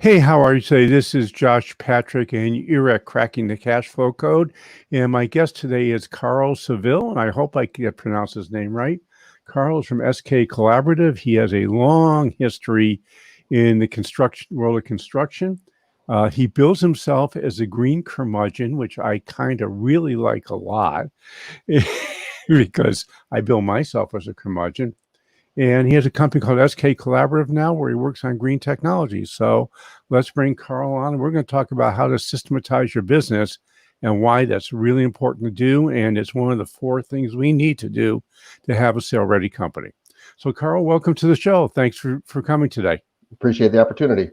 Hey, how are you today? This is Josh Patrick, and you're at Cracking the Cash Flow Code. And my guest today is Carl Seville, and I hope I can pronounce his name right. Carl is from SK Collaborative. He has a long history in the construction world of construction. He bills himself as a green curmudgeon, which I kind of really like a lot because I bill myself as a curmudgeon. And he has a company called SK Collaborative now where he works on green technologies. So let's bring Carl on and we're going to talk about how to systematize your business and why that's really important to do. And it's one of the four things we need to do to have a sale ready company. So Carl, welcome to the show. Thanks for coming today. Appreciate the opportunity.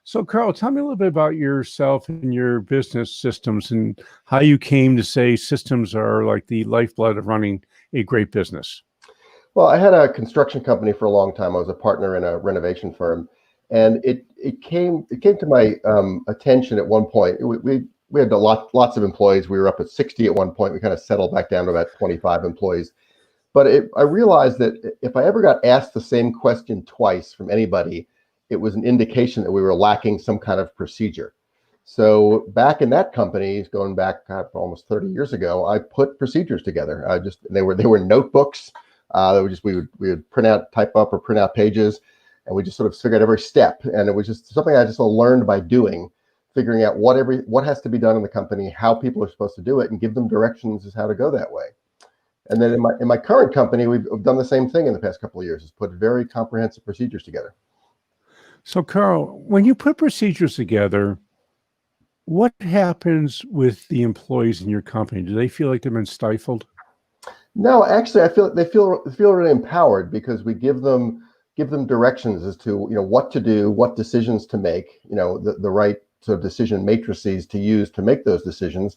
So Carl, tell me a little bit about yourself and your business systems and how you came to say systems are like the lifeblood of running a great business. Well, I had a construction company for a long time. I was a partner in a renovation firm, and it came to my attention at one point. We had lots of employees. We were up at 60 at one point. We kind of settled back down to about 25 employees. But I realized that if I ever got asked the same question twice from anybody, it was an indication that we were lacking some kind of procedure. So back in that company, going back almost 30 years ago, I put procedures together. They were notebooks. We would print out, type up, or print out pages, and we just sort of figured out every step. And it was just something I just sort of learned by doing, figuring out what has to be done in the company, how people are supposed to do it, and give them directions as how to go that way. And then in my current company, we've done the same thing in the past couple of years, is put very comprehensive procedures together. So Carl, when you put procedures together, what happens with the employees in your company? Do they feel like they've been stifled? No, actually, I feel they feel really empowered because we give them directions as to what to do, what decisions to make, the right sort of decision matrices to use to make those decisions,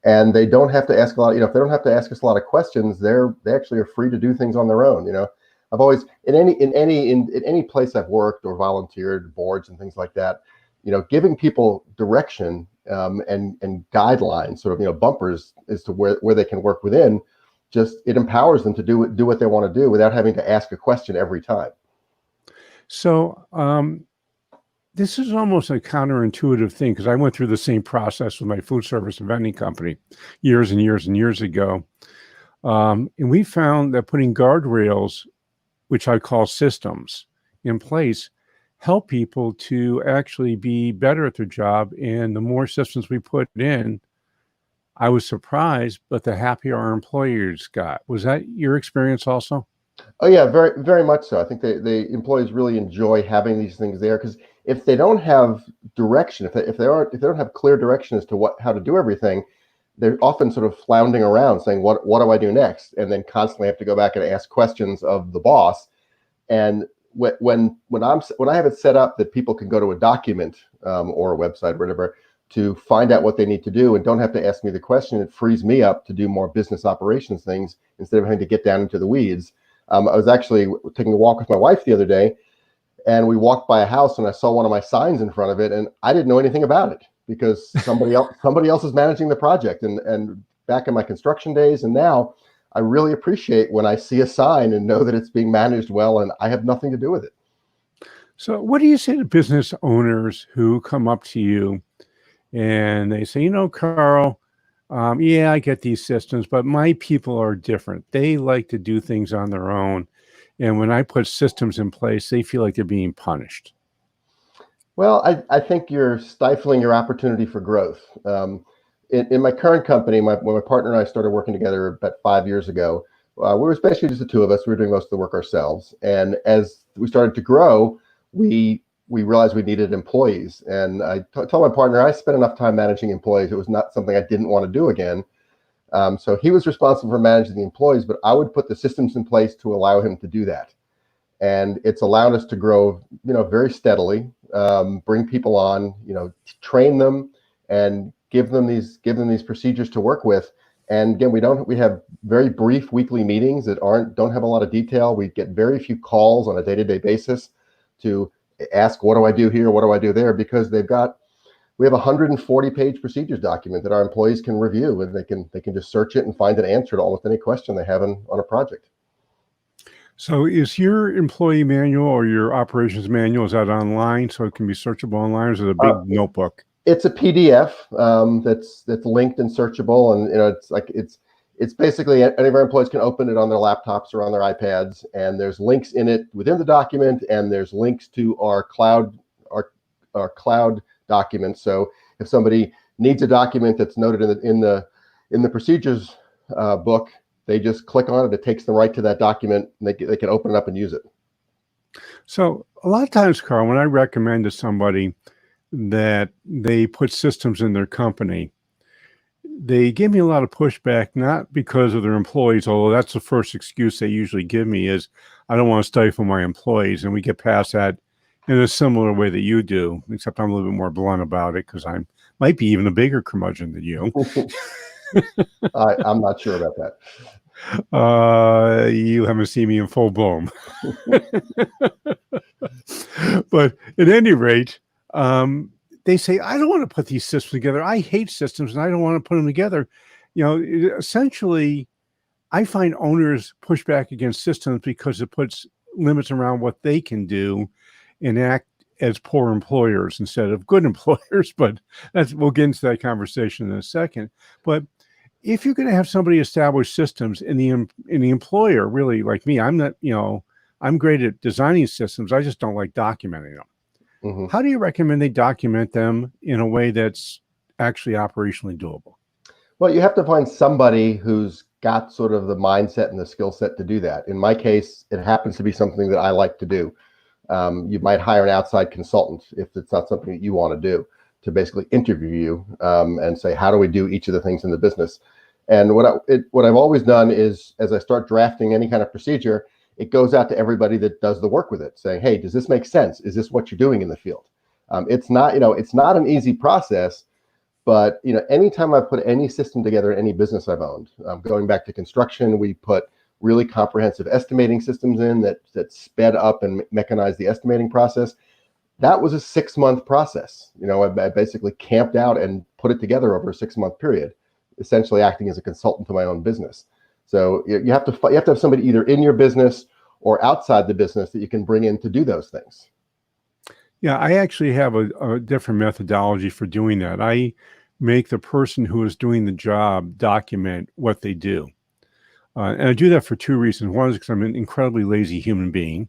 and they don't have to ask a lot. If they don't have to ask us a lot of questions, they actually are free to do things on their own. I've always in any place I've worked or volunteered, boards and things like that, giving people direction and guidelines, sort of bumpers as to where they can work within. Just it empowers them to do what they want to do without having to ask a question every time. So this is almost a counterintuitive thing because I went through the same process with my food service and vending company years and years and years ago. And we found that putting guardrails, which I call systems, in place help people to actually be better at their job. And the more systems we put in, I was surprised, but the happier our employers got. Was that your experience also? Oh yeah, very, very much so. I think the employees really enjoy having these things there because if they don't have direction, if they don't have clear direction as to how to do everything, they're often sort of floundering around saying, what do I do next? And then constantly have to go back and ask questions of the boss. And when I have it set up that people can go to a document or a website or whatever to find out what they need to do and don't have to ask me the question, it frees me up to do more business operations things instead of having to get down into the weeds. I was actually taking a walk with my wife the other day, and we walked by a house and I saw one of my signs in front of it, and I didn't know anything about it because somebody else is managing the project. And back in my construction days and now, I really appreciate when I see a sign and know that it's being managed well and I have nothing to do with it. So what do you say to business owners who come up to you and they say, Carl, yeah, I get these systems, but my people are different. They like to do things on their own. And when I put systems in place, they feel like they're being punished. Well, I think you're stifling your opportunity for growth. In my current company, when my partner and I started working together about 5 years ago, we were basically just the two of us. We were doing most of the work ourselves. And as we started to grow, we realized we needed employees. And I told my partner, I spent enough time managing employees. It was not something I didn't want to do again. So he was responsible for managing the employees, but I would put the systems in place to allow him to do that. And it's allowed us to grow, very steadily, bring people on, train them and give them these procedures to work with. And again, we have very brief weekly meetings that don't have a lot of detail. We get very few calls on a day-to-day basis to ask, what do I do here? What do I do there? Because we have a 140-page procedures document that our employees can review, and they can just search it and find an answer to almost any question they have on a project. So is your employee manual or your operations manual, is that online so it can be searchable online, or is it a big notebook? It's a PDF that's linked and searchable, and it's basically any of our employees can open it on their laptops or on their iPads, and there's links in it within the document, and there's links to our cloud documents. So if somebody needs a document that's noted in the procedures book, they just click on it. It takes them right to that document, and they can open it up and use it. So a lot of times, Carl, when I recommend to somebody that they put systems in their company, they give me a lot of pushback, not because of their employees, although that's the first excuse they usually give me is, I don't want to stifle my employees. And we get past that in a similar way that you do, except I'm a little bit more blunt about it because I might be even a bigger curmudgeon than you. I'm not sure about that. You haven't seen me in full bloom. But at any rate, they say, I don't want to put these systems together. I hate systems and I don't want to put them together. Essentially, I find owners push back against systems because it puts limits around what they can do and act as poor employers instead of good employers. But we'll get into that conversation in a second. But if you're going to have somebody establish systems in the employer, really like me, I'm not, I'm great at designing systems. I just don't like documenting them. Mm-hmm. How do you recommend they document them in a way that's actually operationally doable? Well, you have to find somebody who's got sort of the mindset and the skill set to do that. In my case, it happens to be something that I like to do. You might hire an outside consultant if it's not something that you want to do, to basically interview you and say, how do we do each of the things in the business? And what I've always done is, as I start drafting any kind of procedure, it goes out to everybody that does the work with it, saying, hey, does this make sense? Is this what you're doing in the field? It's not an easy process, but anytime I've put any system together in any business I've owned, going back to construction, we put really comprehensive estimating systems in that sped up and mechanized the estimating process. That was a 6-month process. I basically camped out and put it together over a 6-month period, essentially acting as a consultant to my own business. So you have to have somebody either in your business or outside the business that you can bring in to do those things. Yeah, I actually have a different methodology for doing that. I make the person who is doing the job document what they do. And I do that for 2 reasons. One is because I'm an incredibly lazy human being,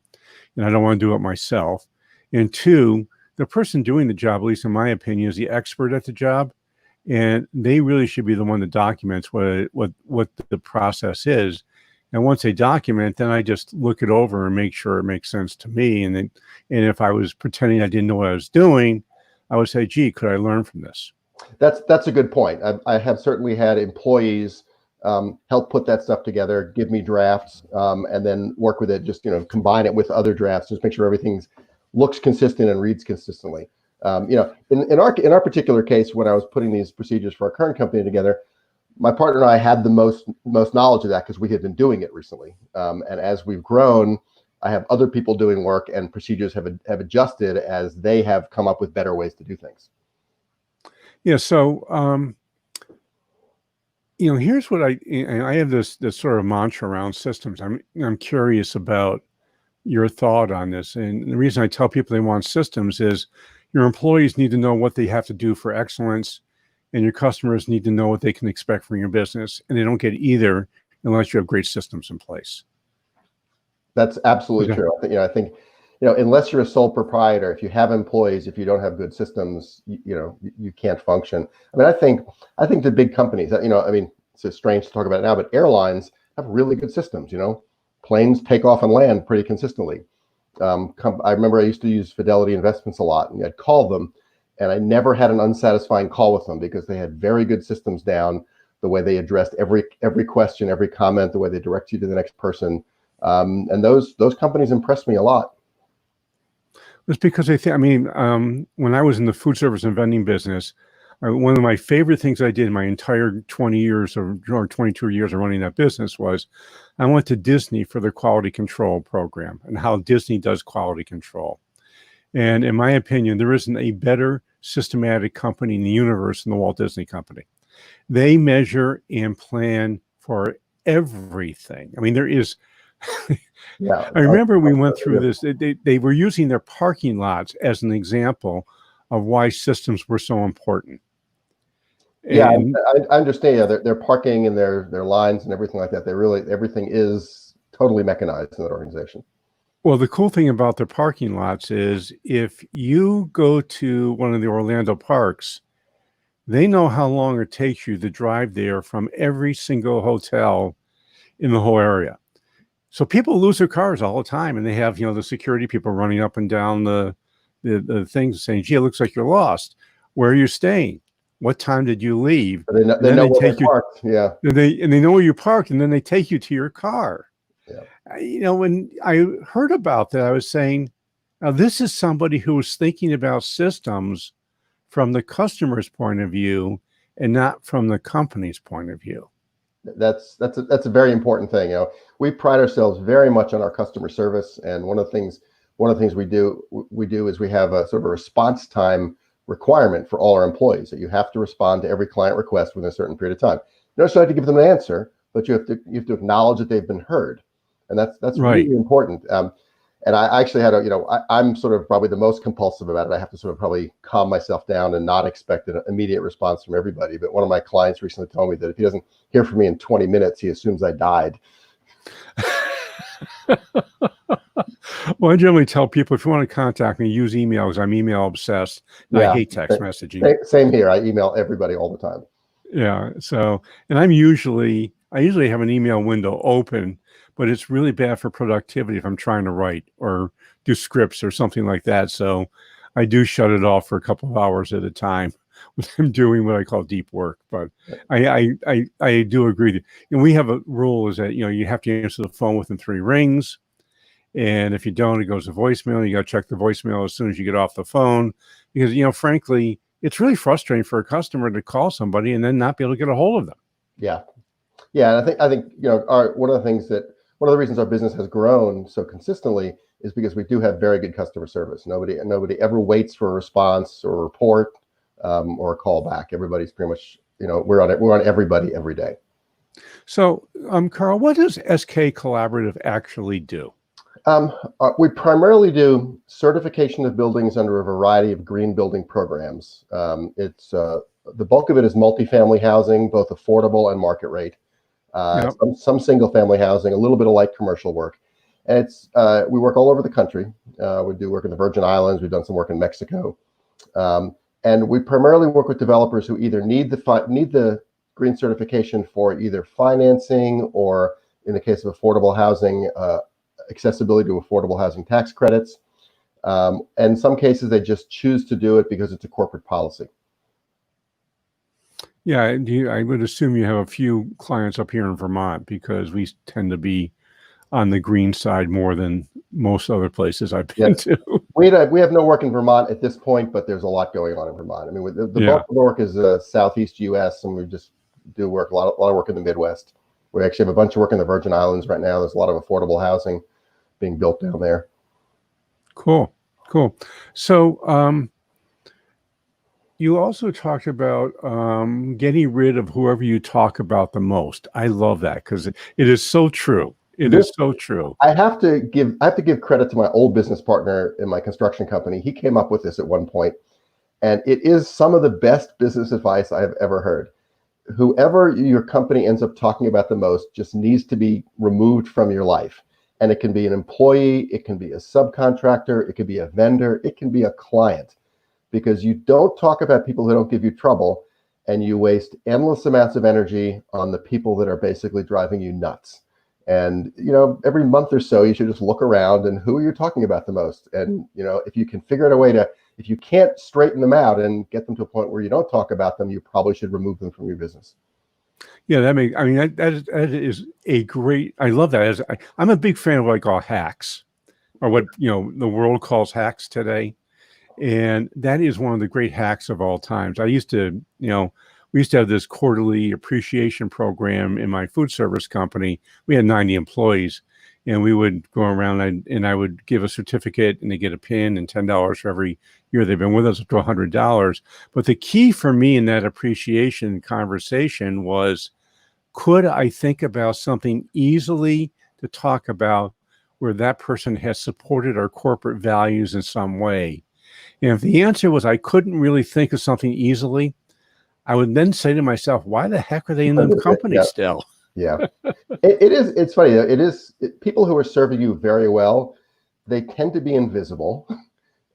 and I don't want to do it myself. And 2, the person doing the job, at least in my opinion, is the expert at the job. And they really should be the one that documents what the process is. And once they document, then I just look it over and make sure it makes sense to me. And if I was pretending I didn't know what I was doing, I would say, gee, could I learn from this? That's a good point. I have certainly had employees help put that stuff together, give me drafts, and then work with it, just combine it with other drafts, just make sure everything looks consistent and reads consistently. In our particular case, when I was putting these procedures for our current company together, my partner and I had the most knowledge of that because we had been doing it recently. And as we've grown, I have other people doing work, and procedures have adjusted as they have come up with better ways to do things. Yeah. So, here's what I have this sort of mantra around systems. I'm curious about your thought on this. And the reason I tell people they want systems is your employees need to know what they have to do for excellence, and your customers need to know what they can expect from your business. And they don't get either unless you have great systems in place. That's absolutely true. I think, unless you're a sole proprietor, if you have employees, if you don't have good systems, you can't function. I mean, I think the big companies, it's strange to talk about it now, but airlines have really good systems. Planes take off and land pretty consistently. I remember I used to use Fidelity Investments a lot, and I'd call them, and I never had an unsatisfying call with them because they had very good systems down, the way they addressed every question, every comment, the way they direct you to the next person. And those companies impressed me a lot. It's because when I was in the food service and vending business, one of my favorite things I did in my entire 20 years or 22 years of running that business was I went to Disney for their quality control program and how Disney does quality control. And in my opinion, there isn't a better systematic company in the universe than the Walt Disney Company. They measure and plan for everything. I mean, there is Yeah. I remember we went through Yeah. this. They were using their parking lots as an example of why systems were so important. Yeah, And I understand. Yeah, their parking and their lines and everything like that. They really everything is totally mechanized in that organization. well, the cool thing about their parking lots is if you go to one of the Orlando parks, they know how long it takes you to drive there from every single hotel in the whole area. So people lose their cars all the time, and they have, the security people running up and down the things saying, "Gee, it looks like you're lost. Where are you staying? What time did you leave?" But And they then know they where take they're you, parked. Yeah, and they know where you parked, and then they take you to your car. yeah. When I heard about that, I was saying, now this is somebody who was thinking about systems from the customer's point of view and not from the company's point of view. That's a very important thing. We pride ourselves very much on our customer service, and one of the things we do is we have a sort of a response time requirement for all our employees that you have to respond to every client request within a certain period of time. You don't necessarily have to give them an answer, but you have to acknowledge that they've been heard, and that's Right. really important. And I actually had I'm sort of probably the most compulsive about it. I have to sort of probably calm myself down and not expect an immediate response from everybody. But one of my clients recently told me that if he doesn't hear from me in 20 minutes, he assumes I died. Well, I generally tell people if you want to contact me, use emails. I'm email obsessed. And I Yeah, hate text messaging. same here. I email everybody all the time. Yeah. So, and I usually have an email window open, but it's really bad for productivity if I'm trying to write or do scripts or something like that. So I do shut it off for a couple of hours at a time when I'm doing what I call deep work. But I do agree that, and we have a rule is that, you have to answer the phone within 3 rings. And if you don't, it goes to voicemail. You got to check the voicemail as soon as you get off the phone because, frankly, it's really frustrating for a customer to call somebody and then not be able to get a hold of them. Yeah, yeah. And I think one of the reasons our business has grown so consistently is because we do have very good customer service. Nobody ever waits for a response or a report or a call back. Everybody's pretty much we're on everybody every day. So, Carl, what does SK Collaborative actually do? We primarily do certification of buildings under a variety of green building programs. It's the bulk of it is multifamily housing, both affordable and market rate. Yep. Some single family housing, a little bit of light commercial work, and we work all over the country. We do work in the Virgin Islands. We've done some work in Mexico, and we primarily work with developers who either need the green certification for either financing or, in the case of affordable housing, accessibility to affordable housing tax credits. And in some cases, they just choose to do it because it's a corporate policy. Yeah, I would assume you have a few clients up here in Vermont because we tend to be on the green side more than most other places I've been to. We have no work in Vermont at this point, but there's a lot going on in Vermont. I mean, the bulk of the work is Southeast U.S., and we just do work a lot of work in the Midwest. We actually have a bunch of work in the Virgin Islands right now. There's a lot of affordable housing being built down there. Cool. So, you also talked about getting rid of whoever you talk about the most. I love that because it is so true. It is so true. I have to give credit to my old business partner in my construction company. He came up with this at one point, and it is some of the best business advice I have ever heard. Whoever your company ends up talking about the most just needs to be removed from your life. And it can be an employee, it can be a subcontractor, it can be a vendor, it can be a client, because you don't talk about people who don't give you trouble, and you waste endless amounts of energy on the people that are basically driving you nuts. And every month or so, you should just look around and who are you talking about the most? And if you can figure out a way if you can't straighten them out and get them to a point where you don't talk about them, you probably should remove them from your business. Yeah, that is a great. I love that. I'm a big fan of what I call hacks, or what the world calls hacks today, and that is one of the great hacks of all times. We used to have this quarterly appreciation program in my food service company. We had 90 employees, and we would go around and I would give a certificate, and they get a pin and $10 for every year they've been with us, up to $100. But the key for me in that appreciation conversation was, could I think about something easily to talk about where that person has supported our corporate values in some way? And if the answer was I couldn't really think of something easily, I would then say to myself, why the heck are they in the company still? Yeah. It is. It's funny. People who are serving you very well, they tend to be invisible.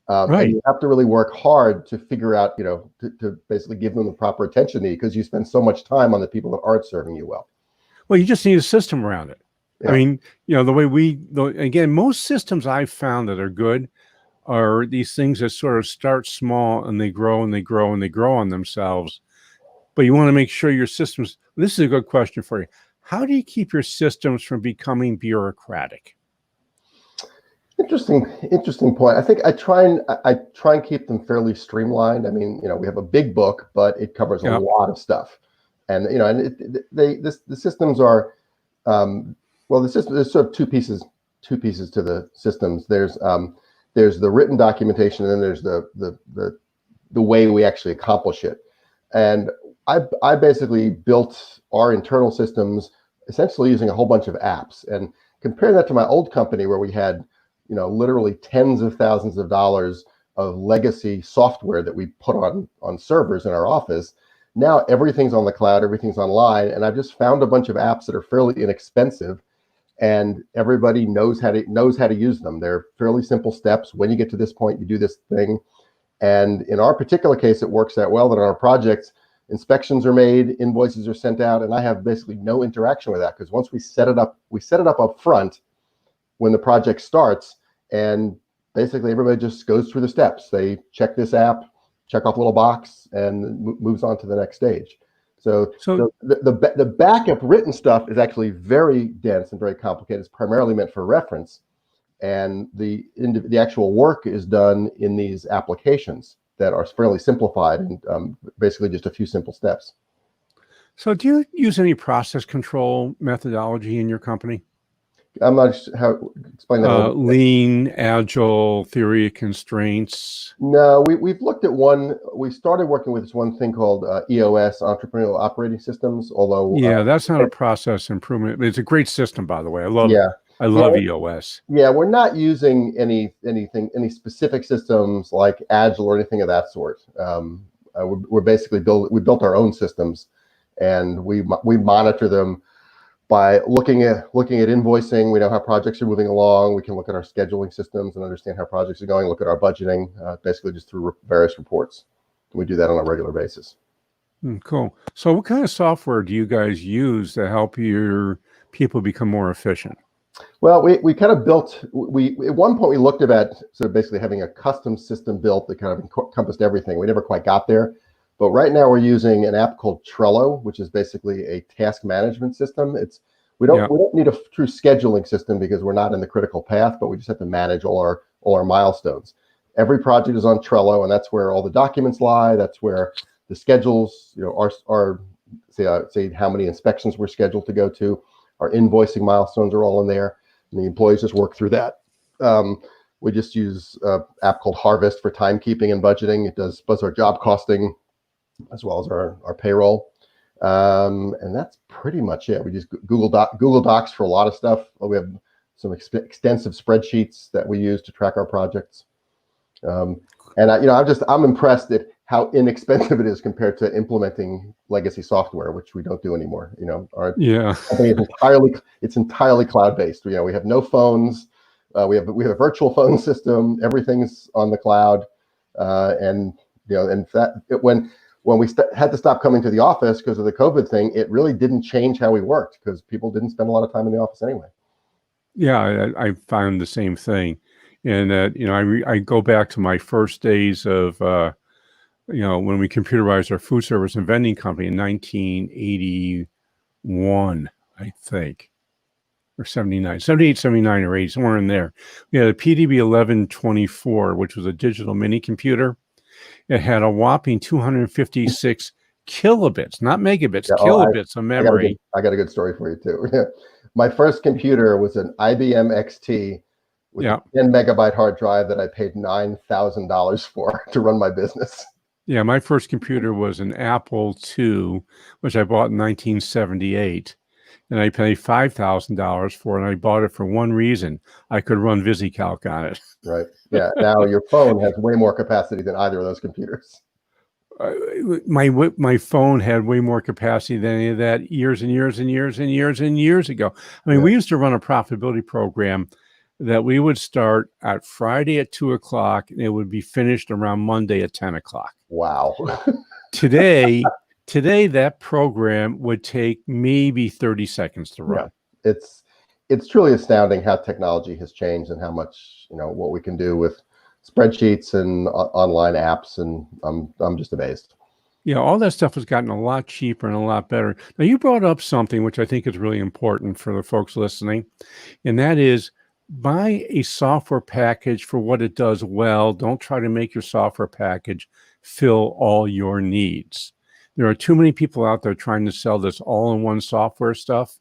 Right. And you have to really work hard to figure out, to basically give them the proper attention they need, because you spend so much time on the people that aren't serving you well. Well, you just need a system around it. Yeah. I mean, again, most systems I've found that are good are these things that sort of start small and they grow and they grow and they grow on themselves. But you want to make sure your systems, this is a good question for you. How do you keep your systems from becoming bureaucratic? Interesting point. I think I try and keep them fairly streamlined. I mean, we have a big book, but it covers a lot of stuff, and the systems are, well, the system, there's sort of two pieces to the systems. There's the written documentation, and then there's the way we actually accomplish it. And I basically built our internal systems essentially using a whole bunch of apps, and compare that to my old company where we had literally tens of thousands of dollars of legacy software that we put on servers in our office. Now everything's on the cloud, everything's online, and I've just found a bunch of apps that are fairly inexpensive, and everybody knows how to use them. They're fairly simple steps. When you get to this point, you do this thing. And in our particular case, it works out well that on our projects, inspections are made, invoices are sent out, and I have basically no interaction with that, because once we set it up front when the project starts. And basically everybody just goes through the steps. They check this app, check off a little box, and moves on to the next stage. So the backup written stuff is actually very dense and very complicated. It's primarily meant for reference. And the actual work is done in these applications that are fairly simplified and basically just a few simple steps. So do you use any process control methodology in your company? I'm not sure how explain that. Lean, agile, theory of constraints. No, we've looked at one. We started working with this one thing called EOS, Entrepreneurial Operating Systems. Although that's not a process improvement. It's a great system, by the way. I love EOS. Yeah, we're not using any specific systems like Agile or anything of that sort. We're basically built our own systems, and we monitor them by looking at invoicing. We know how projects are moving along. We can look at our scheduling systems and understand how projects are going, look at our budgeting, basically just through various reports. We do that on a regular basis. Cool. So what kind of software do you guys use to help your people become more efficient? Well, we kind of built, at one point we looked at sort of basically having a custom system built that kind of encompassed everything. We never quite got there. But right now we're using an app called Trello, which is basically a task management system. We don't need a true scheduling system because we're not in the critical path, but we just have to manage all our milestones. Every project is on Trello, and that's where all the documents lie. That's where the schedules, are say how many inspections we're scheduled to go to. Our invoicing milestones are all in there, and the employees just work through that. We just use an app called Harvest for timekeeping and budgeting. It does our job costing as well as our payroll. And that's pretty much it. We use Google Docs for a lot of stuff. We have some extensive spreadsheets that we use to track our projects. And I'm impressed at how inexpensive it is compared to implementing legacy software, which we don't do anymore. Our company is entirely cloud-based. We have no phones. We have a virtual phone system. Everything's on the cloud. And when we had to stop coming to the office because of the COVID thing, it really didn't change how we worked because people didn't spend a lot of time in the office anyway. Yeah, I found the same thing. And I go back to my first days of, when we computerized our food service and vending company in 1981, I think, or 78, 79 or 80, somewhere in there. We had a PDB 1124, which was a digital mini computer. It had a whopping 256 kilobits, not megabits, kilobits of memory. I got a good story for you too. My first computer was an IBM XT with a 10 megabyte hard drive that I paid $9,000 for to run my business. Yeah, my first computer was an Apple II, which I bought in 1978. and I paid $5,000 for it, and I bought it for one reason. I could run VisiCalc on it. Right. Yeah. Now your phone has way more capacity than either of those computers. My phone had way more capacity than any of that years and years and years and years and years ago. I mean, Yeah. we used to run a profitability program that we would start at Friday at 2:00 and it would be finished around Monday at 10:00. Wow. Today, that program would take maybe 30 seconds to Yeah. run. It's truly astounding how technology has changed and how much, what we can do with spreadsheets and online apps. And I'm just amazed. Yeah, all that stuff has gotten a lot cheaper and a lot better. Now, you brought up something which I think is really important for the folks listening, and that is buy a software package for what it does well. Don't try to make your software package fill all your needs. There are too many people out there trying to sell this all-in-one software stuff,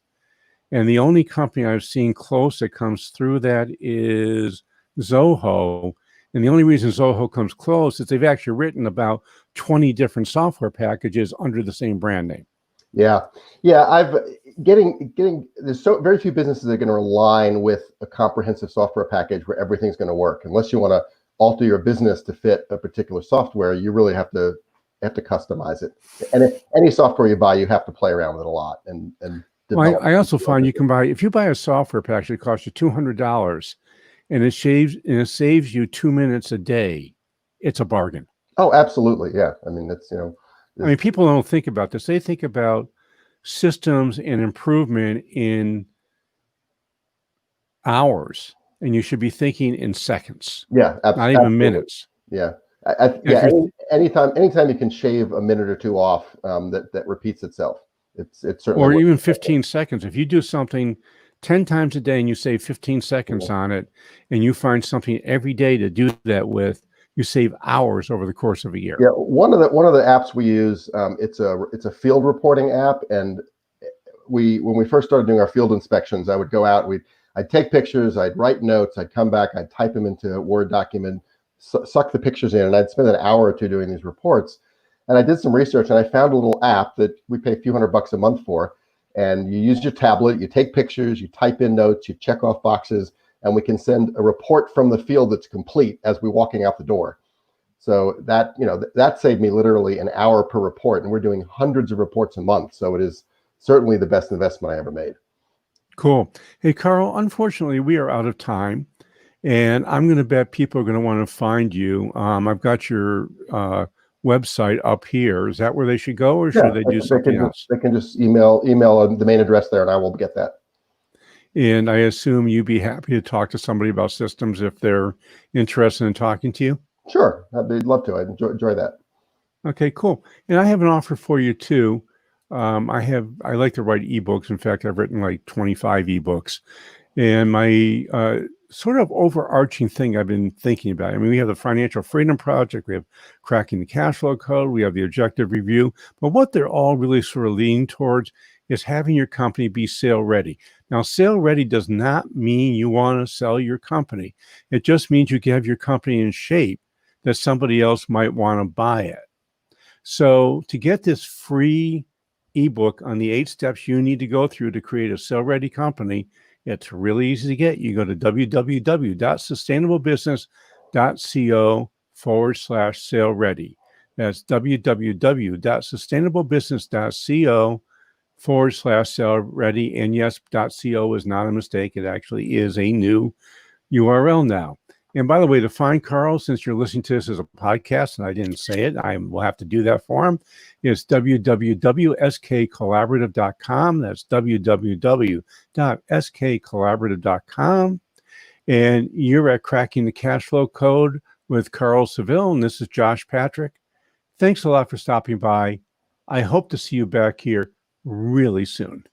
and the only company I've seen close that comes through that is Zoho. And the only reason Zoho comes close is they've actually written about 20 different software packages under the same brand name. Yeah. There's so very few businesses that are going to align with a comprehensive software package where everything's going to work. Unless you want to alter your business to fit a particular software, you really have to customize it. And any software you buy, you have to play around with it a lot. Well, I also find you can buy, if you buy a software package, it costs you $200 and it saves you 2 minutes a day. It's a bargain. Oh, absolutely. Yeah. I mean, people don't think about this. They think about systems and improvement in hours, and you should be thinking in seconds. Yeah. Not even minutes. Yeah. Anytime you can shave a minute or two off, that repeats itself. It's certainly, or even 15 seconds. If you do something 10 times a day and you save 15 seconds on it, and you find something every day to do that with, you save hours over the course of a year. Yeah, one of the apps we use, it's a field reporting app, and when we first started doing our field inspections, I would go out, I'd take pictures, I'd write notes, I'd come back, I'd type them into a Word document, suck the pictures in, and I'd spend an hour or two doing these reports. And I did some research, and I found a little app that we pay a few $100 a month for, and you use your tablet, you take pictures, you type in notes, you check off boxes, and we can send a report from the field that's complete as we're walking out the door. So that saved me literally an hour per report, and we're doing hundreds of reports a month. So it is certainly the best investment I ever made. Cool. Hey, Carl, unfortunately, we are out of time, and I'm going to bet people are going to want to find you. I've got your website up here. Is that where they should go, or should they do something else? They can just email the main address there, and I will get that. And I assume you'd be happy to talk to somebody about systems if they're interested in talking to you? Sure. I'd love to. I'd enjoy that. Okay, cool. And I have an offer for you too. I like to write ebooks. In fact, I've written like 25 ebooks. And my sort of overarching thing I've been thinking about, I mean, we have the Financial Freedom Project, we have Cracking the Cash Flow Code, we have the Objective Review, but what they're all really sort of leaning towards is having your company be sale ready. Now, sale ready does not mean you want to sell your company. It just means you can have your company in shape that somebody else might want to buy it. So to get this free ebook on the 8 steps you need to go through to create a sale ready company, it's really easy to get. You go to www.sustainablebusiness.co/sale ready. That's www.sustainablebusiness.co/sale ready. And yes, .co is not a mistake. It actually is a new URL now. And by the way, to find Carl, since you're listening to this as a podcast and I didn't say it, I will have to do that for him. It's www.skcollaborative.com. That's www.skcollaborative.com. And you're at Cracking the Cash Flow Code with Carl Seville. And this is Josh Patrick. Thanks a lot for stopping by. I hope to see you back here really soon.